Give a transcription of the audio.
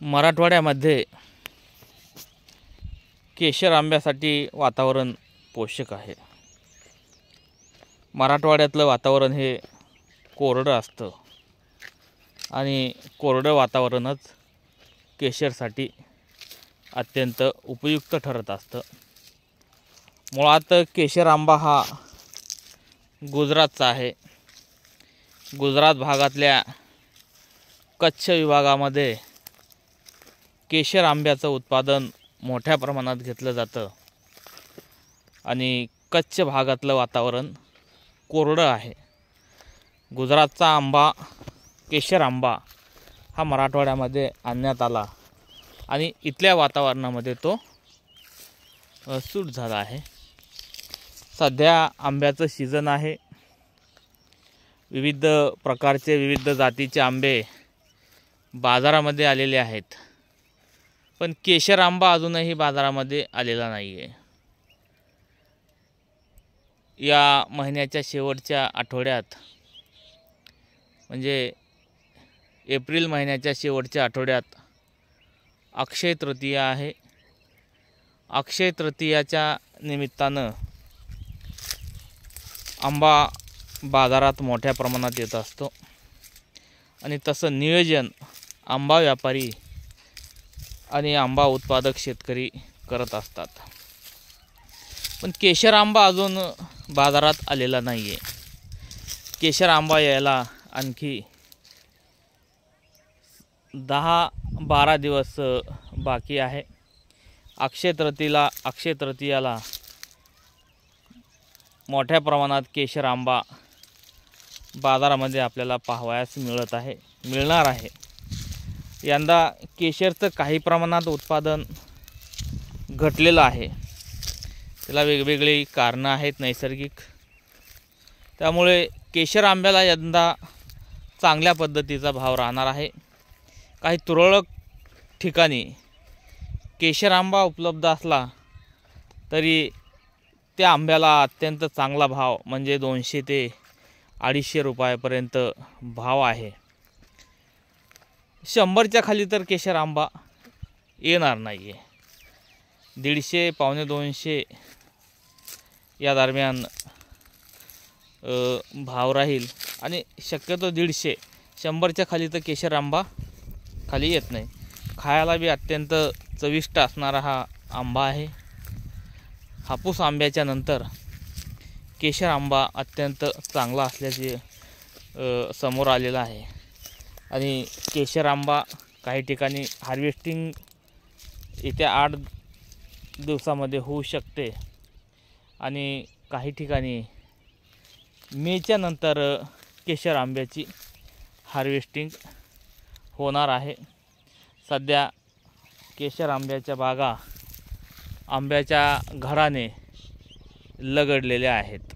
मराठवाड्यामध्ये केशर आंब्यासाठी वातावरण पोषक आहे. मराठवाड्यातलं वातावरण हे कोरडं असतं आणि कोरडं वातावरणच केशरसाठी अत्यंत उपयुक्त ठरत असतं. मुळात केशर आंबा हा गुजरातचा आहे. गुजरात भागातल्या कच्छ विभागामध्ये केशर आंब्याचं उत्पादन मोठ्या प्रमाणात घेतलं जातं आणि कच्छ भागातलं वातावरण कोरडं आहे. गुजरातचा आंबा केशर आंबा हा मराठवाड्यामध्ये आणण्यात आला आणि इथल्या वातावरणामध्ये तो सूट झाला आहे. सध्या आंब्याचं सीझन आहे. विविध प्रकारचे विविध जातीचे आंबे बाजारामध्ये आलेले आहेत, पण केशर आंबा अजूनही बाजारामध्ये आलेला नाही आहे. या महिन्याच्या शेवटच्या आठवड्यात म्हणजे एप्रिल महिन्याच्या शेवटच्या आठवड्यात अक्षय तृतीया आहे. अक्षय तृतीयाच्या निमित्तानं आंबा बाजारात मोठ्या प्रमाणात येत असतो आणि तसं नियोजन आंबा व्यापारी आणि आंबा उत्पादक शेतकरी करत असतात. पण केशर आंबा अजून बाजारात आलेला नाही आहे. केशर आंबा यायला आणखी 10-12 दिवस बाकी आहे. अक्षय तृतीयाला मोठ्या प्रमाणात केशर आंबा बाजारामध्ये आपल्याला पाहावयास मिळणार आहे. यंदा केशरचं काही प्रमाणात उत्पादन घटलेलं आहे. त्याला वेगवेगळी कारणं आहेत नैसर्गिक. त्यामुळे केशर आंब्याला यंदा चांगल्या पद्धतीचा भाव राहणार आहे. काही तुरळक ठिकाणी केशर आंबा उपलब्ध असला तरी त्या आंब्याला अत्यंत चांगला भाव म्हणजे 200 ते 250 रुपयापर्यंत भाव आहे. 100च्या खाली तर केशर आंबा येणार नाही आहे. 150, 150-200 या दरम्यान भाव राहील आणि शक्यतो 150, 100च्या खाली तर केशर आंबा खाली येत नाही. खायला बी अत्यंत चविष्ट असणारा हा आंबा आहे. हापूस आंब्याच्या नंतर केशर आंबा अत्यंत चांगला असल्याचे समोर आलेला आहे आणि केशर आंबा काही ठिकाणी हार्वेस्टिंग येत्या 8 दिवसामध्ये होऊ शकते आणि काही ठिकाणी मेच्या नंतर केशर आंब्याची हार्वेस्टिंग होणार आहे. सध्या केशर आंब्याच्या बागा आंब्याच्या घराने लगडलेल्या आहेत.